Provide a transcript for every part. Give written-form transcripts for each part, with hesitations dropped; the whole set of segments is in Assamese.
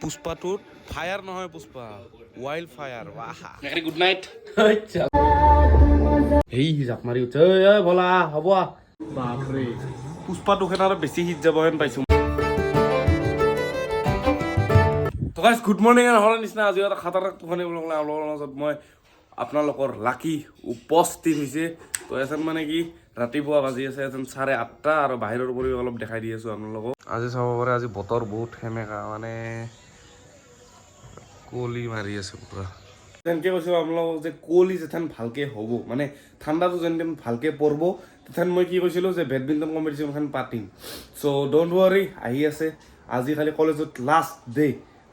পুষ্পাটোত ফায়াৰ নহয় Pushpa wild fire mechanic good night হেই জাপ মাৰি উঠে বলা হ'ব বাপৰে পুষ্পাটো খেতাৰ বেছি হিট যাব যেন পাইছো তো গাইজ গুড মৰ্ণিং নহ'লে নিচিনা আজি এটা খাতাৰনাক টোপনি বুলি আপোনালোকৰ মাজত মই আপোনালোকৰ লাকি উপস্থিত হৈছে তো এজন মানে কি ৰাতিপুৱা বাজি আছে এজন 8:30 আৰু বাহিৰৰ পৰিৱেশ অলপ দেখাই দি আছোঁ আপোনালোকক আজি চাব পাৰে আজি বতৰ বহুত সেমেকা মানে কুঁৱলী মাৰি আছে পুৰা যেনেকৈ কৈছোঁ আপোনালোকক যে কুঁৱলী যেথেন ভালকৈ হ'ব মানে ঠাণ্ডাটো যেন ভালকৈ পৰিব তেথেন মই কি কৈছিলোঁ যে বেডমিণ্টন কম্পিটিশ্যনখন পাতিম চ' ডোণ্ট ৱাৰি আহি আছে আজি খালি কলেজত লাষ্ট ডে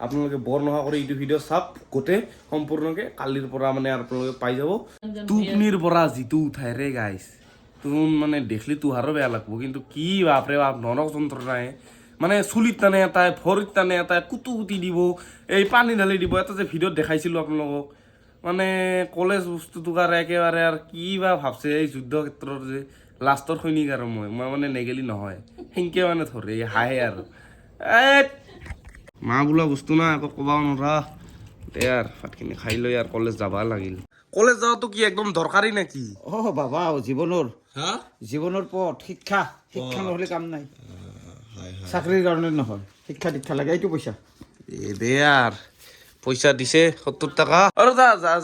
আপোনালোকে বৰ নোহোৱা কৰি এইটো ভিডিঅ' চাপ গোটেই সম্পূৰ্ণকৈ কালিৰ পৰা মানে আপোনালোকে পাই যাব টোপনিৰ পৰা যিটো উঠাই ৰে গাইছ তুমি মানে দেখিলে তোহাৰো বেয়া লাগব কিন্তু কি বাপৰে বাপ নৰক যন্ত্ৰণাই মানে চুলিত টানে এটাই ভৰিত টানে এটাই কুটু কুটি দিব এই পানী ঢালি দিব এটা যে ভিডিঅ'ত দেখাইছিলোঁ আপোনালোকক মানে কলেজ বস্তুটো কাৰণে একেবাৰে আৰু কি বা ভাবছে এই যুদ্ধ ক্ষেত্ৰত যে লাষ্টৰ সৈনিক আৰু মই মানে নেগেলি নহয় সেনকে মানে ধৰে হাঁহে আৰু মা বোলা বস্তু না আকৌ ক'বাও নৰা দে আৰু ভাতখিনি খাই লৈ আৰু কলেজ যাব লাগিল কলেজ যোৱাটো কি একদম দৰকাৰী নেকি বাবা জীৱনৰ পথ শিক্ষা নহ'লে কাম নাই চাকৰিৰ কাৰণে নহয় শিক্ষা দীক্ষা লাগে এইটো পইচা দে আৰ পয়সা দিছে 70 টাকা আৰু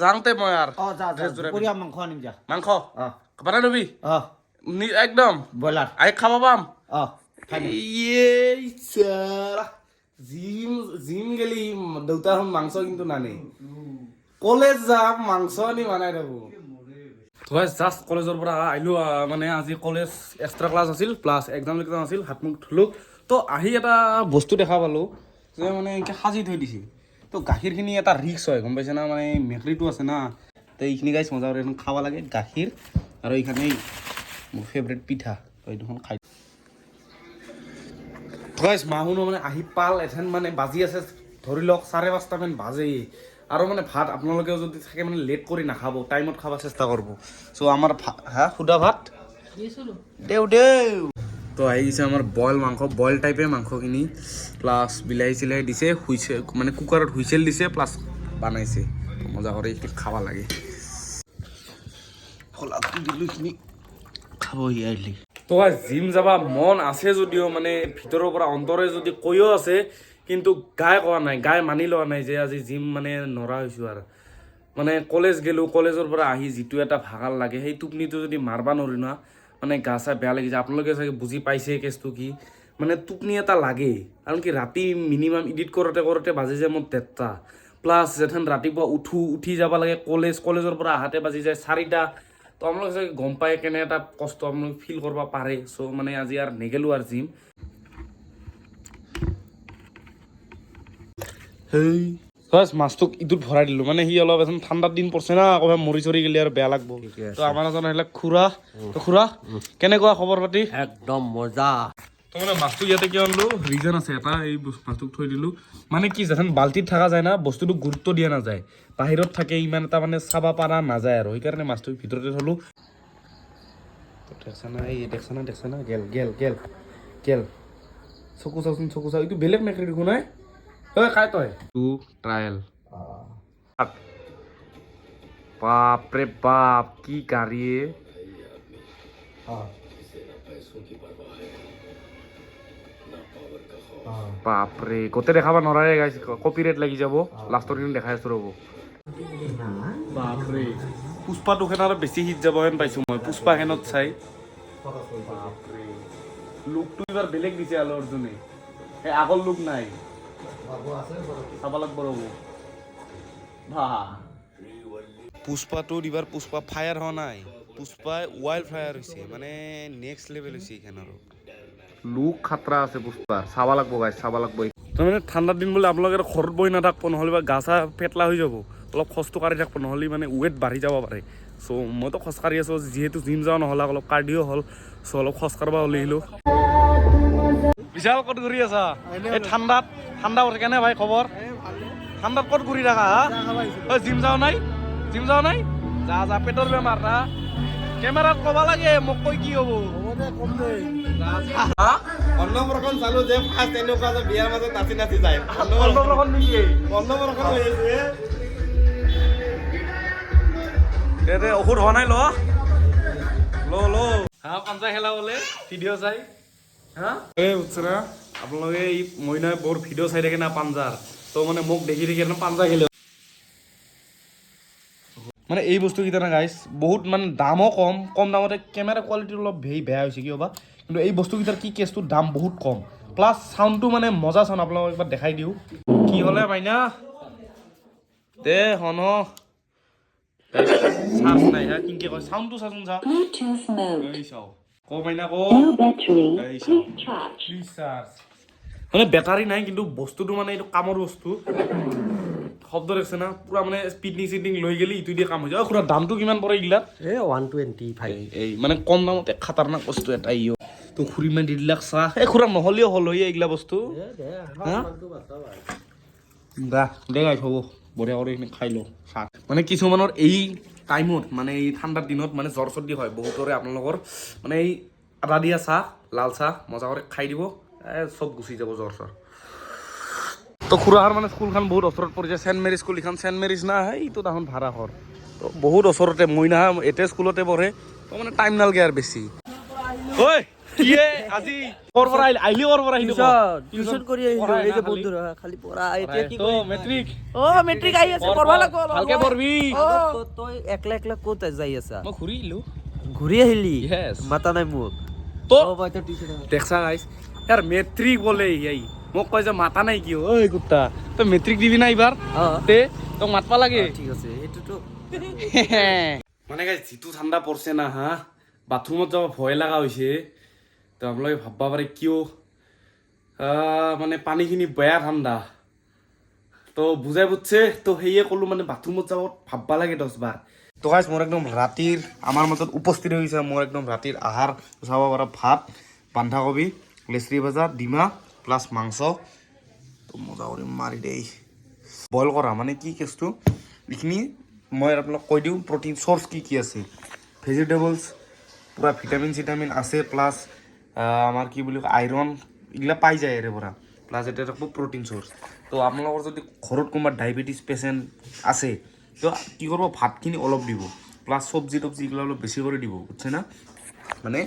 যাওঁতে মই আৰ দুপৰীয়া মাংস আনিম যা মাংস বানাই লবি একদম ব্ৰইলাৰ আই খাব পাম খাই জিম গেলি দেউতা মাংস কিন্তু নানে কলেজ যাম মাংস আনি বনাই থাকো জাষ্ট কলেজৰ পৰা আহিলোঁ মানে আজি কলেজ এক্সট্ৰা ক্লাছ আছিল প্লাছ এক্সাম আছিল হাত মুখ ধুলোঁ তো আহি এটা বস্তু দেখা পালোঁ যে মানে এনেকৈ সাজি থৈ দিছে তো গাখীৰখিনি এটা ৰিক্স হয় গম পাইছে না মানে মেকৰিটো আছে না তো এইখিনি গাইছ মজা কৰি এখন খাব লাগে গাখীৰ আৰু এইখানে মোৰ ফেভৰেট পিঠা তো এইটোখন খাই গাইছ মাহুনো মানে আহি পাল এথেন মানে বাজি আছে ধৰি লওক 5:30 মান বাজেই আৰু মানে ভাত আপোনালোকেও যদি থাকে মানে লেট কৰি নাখাব টাইমত খাব চেষ্টা কৰিব চ' আমাৰ সুদা ভাত দেউ তো আহি গৈছে আমাৰ বইল মাংস বইল টাইপে মাংসখিনি প্লাছ বিলাহী চিলাহী দিছে হুইচেল মানে কুকাৰত হুইচেল দিছে প্লাছ বনাইছে মজা কৰি খাব লাগে খাব আহিলি তো জিম যাবা মন আছে যদিও মানে ভিতৰৰ পৰা অন্তৰে যদি কৈও আছে কিন্তু গাই কোৱা নাই গাই মানি লোৱা নাই যে আজি জিম মানে নৰা হৈছোঁ আৰু মানে কলেজ গ'লোঁ কলেজৰ পৰা আহি যিটো এটা ভাগৰ লাগে সেই টোপনিটো যদি মাৰবা নোৱাৰি না মানে গা চা বেয়া লাগি যায় আপোনালোকে চাগে বুজি পাইছে কেছটো কি মানে টোপনি এটা লাগে কাৰণ কি ৰাতি মিনিমাম এডিট কৰোঁতে বাজি যায় মোৰ 3টা প্লাছ যেথেন ৰাতিপুৱা উঠি যাব লাগে কলেজৰ পৰা আহাতে বাজি যায় 4টা তো আপোনালোকে চাগে গম পায় কেনে এটা কষ্ট আপোনালোকে ফিল কৰিব পাৰে চ' মানে আজি আৰু নেগেলোঁ আৰু জিম মাছটোক ইটোত ভৰাই দিলোঁ মানে সি অলপ এখন ঠাণ্ডাৰ দিন পৰিছে না আকৌ মৰি চৰি গ'লে আৰু বেয়া লাগব তো আমাৰ এজন আহিলে খুৰা কেনেকুৱা খবৰ পাতি একদম মজা তো মানে মাছটো ইয়াতে কিয় আনিলোঁ ৰিজন আছে এটা এই মাছটোক থৈ দিলোঁ মানে কি যেন বাল্টিত থকা যায় না বস্তুটো গুৰুত্ব দিয়া নাযায় বাহিৰত থাকে ইমান এটা মানে চাব পৰা নাযায় আৰু সেইকাৰণে মাছটো ভিতৰতে থলোঁ দেখছা না গেল চকু চাওচোন এইটো বেলেগ মেকৰি দেখোন নাই খাই তই টু ট্ৰায়েল বাপৰে বাপ কি গাড়ীয়ে বাপৰে গোটেই দেখাব নোৱাৰে গাইছ কপিৰাইট লাগি যাব লাষ্টৰ দিন দেখাই আছোঁ ৰ'ব বাপৰে পুষ্পাটো খেনত বেছি হিট যাব যেন পাইছোঁ মই পুষ্পা খেনত চাই বাপৰে লুকটো এইবাৰ বেলেগ দিছে আলু অৰ্জুনে এই আগৰ লুক নাই চাব লাগব ৰ'ব পুষ্পাটোত এইবাৰ পুষ্পা ফায়াৰ হোৱা নাই পুষ্পাই ৱাইল্ড ফায়াৰ হৈছে মানে নেক্সট লেভেল হৈছে এইখন আৰু লুক খাতৰা আছে পুষ্পাৰ চাব লাগব গাইছ চাব লাগব তাৰমানে ঠাণ্ডাৰ দিন বোলে আপোনালোকে ঘৰত বহি নাথাকব নহ'লে বা গা চা পেটলা হৈ যাব অলপ খোজটো কাঢ়ি থাকিব নহ'লে মানে ৱেট বাঢ়ি যাব পাৰে চ' মইতো খোজকাঢ়ি আছোঁ যিহেতু জিম যাওঁ নহ'লে অলপ কাৰ্ডিঅ' হ'ল চ' অলপ খোজ কাঢ়িব ওলাইছিলোঁ বিশাল ক'ত ঘূৰি আছা এই ঠাণ্ডা কেনে ভাই খবৰ ঠাণ্ডাত ক'ত ঘূৰি থাকা জিম যাওঁ নাই যা পেটৰ বেমাৰ না কেমেৰাত ক'ব লাগে মোক কৈ কি হ'ব অন্নপ্ৰসন চালো যে ফাৰ্ষ্ট এনেকুৱা যে বিয়াৰ মাজত নাচি নাচি যায় অন্নপ্ৰসন নেকি অন্নপ্ৰসন হৈ আছে দে ঔষধ হোৱা নাই ল হা পাঞ্জা খেলা বোলে ভিডিঅ' চাই হা এই উৎসৰা আপোনালোকে এই মইনাই বৰ ভিডিঅ' চাই থাকে না পাঞ্জাৰ তো মানে মোক দেখি দেখি পাঞ্জা খেলে মানে এই বস্তুকেইটা না গাইছ বহুত মানে দামো কম দামতে কেমেৰা কোৱালিটি অলপ বেয়া হৈছে কিয় বা কিন্তু এই বস্তুকেইটাৰ কি কেছটোৰ দাম বহুত কম প্লাছ চাউণ্ডটো মানে মজা চাউণ্ড আপোনালোকক একবাৰ দেখাই দিওঁ কি হ'লে মাইনা দে হন চাৰ্জ নাই হা কিনকে কয় চাউণ্ডটো চাচোন চা Bluetooth mode. এই চাও ক মাইনা ক No battery. এই চাও Please charge. প্লিজ চাৰ্জ মানে বেটাৰী নাই কিন্তু বস্তুটো মানে এইটো কামৰ বস্তু শব্দ দেখছে না পুৰা মানে স্পিডিং চিডিং লৈ গেলি ইটো দিয়ে কাম হৈ যায় খুৰা দামটো কিমান পৰে এইগিলা 125 এই মানে কম দামতে খাতাৰনাক বস্তু এটা ইও তো খুৰী মান দি দিলাক চাহ এই খুৰা নহ'লেও হ'ল হৈ এইগিলা বস্তু হা দে গাই থ'ব বঢ়িয়া কৰি কিনে খাই লওঁ চাহ মানে কিছুমানৰ এই টাইমত মানে এই ঠাণ্ডাৰ দিনত মানে জ্বৰ চৰ্দি হয় বহুতৰে আপোনালোকৰ মানে এই আদা দিয়া চাহ লাল চাহ মজা কৰি খাই দিব চব গুচি যাব জ্বৰ চৰ তো খুৰাহাৰ মানে স্কুলখন বহুত ওচৰত পৰিছে চেণ্ট মেৰী স্কুল এইখন চেণ্ট মেৰিজ না এইটো তাহোন ভাড়া ঘৰ তো বহুত ওচৰতে মইনা এতে স্কুলতে পঢ়ে তো মানে টাইম নালগে আৰু বেছি ঐ কিয়ে আজি কৰ পৰা আহিলি কৰ পৰা আহিলি টিউশন কৰি আহিলো এই যে বন্ধুৰা খালি পড়া এতিয়া কি তো মেট্ৰিক মেট্ৰিক আহি আছে পঢ়বা লাগব ভালকে পঢ়বি তই একলা একলা ক'ত যাই আছা মই ঘূৰি আহিলো ঘূৰি আহিলি Yes. মাতা নাই মোক তো ভাই তো টিউশন দেখছা গাইছ ইয়াৰ মেট্ৰিক বোলে এই মোক কয় যে মাতা নাই কিয় ঐ কুত্তা তই মেট্ৰিক দিবি না এইবাৰ তে তোক মাতবা লাগে ঠিক আছে এটোটো মানে গাইছ যিটো ঠাণ্ডা পৰছে না হা বাথৰুমত যাব ভয় লগা হৈছে তো আপোনালোকে ভাববা পাৰে কিয় মানে পানীখিনি বেয়া ঠাণ্ডা তো বুজাই বুজছে তো সেয়ে ক'লো মানে বাথৰুমত যাব ভাববা লাগে 10 বাৰ তো গাইছ মোৰ একদম ৰাতিৰ আমাৰ মাজত উপস্থিত হৈ গৈছে মোৰ একদম ৰাতিৰ আহাৰ চাব পৰা ভাত বন্ধাকবি লেচৰি ভাজা ডিমা প্লাছ মাংস তো মজা কৰি মাৰি দেই বইল কৰা মানে কি কেছটো এইখিনি মই আপোনালোক কৈ দিওঁ প্ৰটিন চ'ৰ্চ কি আছে ভেজিটেবলছ পুৰা ভিটামিন চিটামিন আছে প্লাছ আমাৰ কি বুলি কয় আইৰণ এইগিলা পাই যায় ইয়াৰে পৰা প্লাছ এটা থাকব প্ৰটিন চ'ৰ্চ তো আপোনালোকৰ যদি ঘৰত কোনোবা ডায়েবেটিছ পেচেণ্ট আছে তো কি কৰিব ভাতখিনি অলপ দিব প্লাছ চব্জি তব্জি এইগিলা অলপ বেছি কৰি দিব বুজিছে না মানে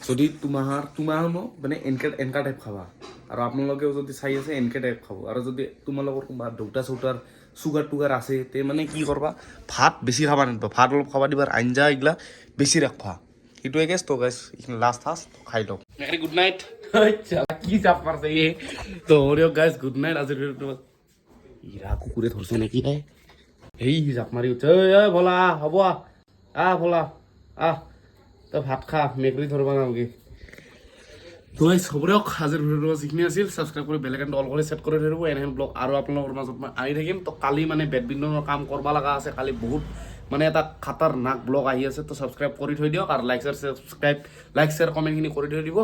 যদি তোমাৰ মানে এনেকা টাইপ খাবা আৰু আপোনালোকেও যদি চাই আছে এনেকে টাইপ খাব আৰু যদি তোমালোকৰ কোনোবা দেউতা চৌতাৰ চুগাৰ টুগাৰ আছে তে মানে কি কৰবা ভাত বেছি খাবা নিদিবা ভাত অলপ খাবা দিবা আঞ্জা এইগিলা বেছি ৰাখবা সেইটোৱে গেছ তো গেছ এইখিনি লাষ্ট খাই লওক গুড নাইট কি চাপ মাৰছে তো গাইজ গুড নাইট আজিৰ ভিডিঅ'টো ইৰা কুকুৰে ধৰছে নেকি এই জাপ মাৰি উঠে ঐ ভোলা হ'ব ভোলা তই ভাত খা মেকুৰী ধৰবা নালগে তো গাইজ চবৰে আজিৰ ভিডিঅ'টো যিখিনি আছিল ছাবস্ক্ৰাইব কৰি বেলেগ এণ্ড অল কৰি ছেট কৰি ধৰিব এনেহেন ব্লগ আৰু আপোনালোকৰ মাজত মই আনি থাকিম তো কালি মানে বেডমিণ্টনৰ কাম কৰিব লগা আছে কালি বহুত মানে এটা খাতাৰনাক ব্লগ আহি আছে তো ছাবস্ক্ৰাইব কৰি থৈ দিয়ক আৰু লাইক শ্বেয়াৰ কমেণ্টখিনি কৰি থৈ দিব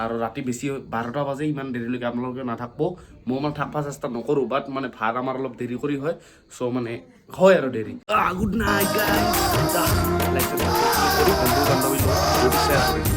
আৰু ৰাতি বেছি 12টা বাজে ইমান দেৰিলৈকে আপোনালোকে নাথাকব মই মানে থাকবা চেষ্টা নকৰোঁ বাট মানে ভাত আমাৰ অলপ দেৰি কৰি হয় চ' মানে হয় আৰু দেৰি good night guys like share কৰি বন্ধু বান্ধৱী শ্বেয়াৰ কৰি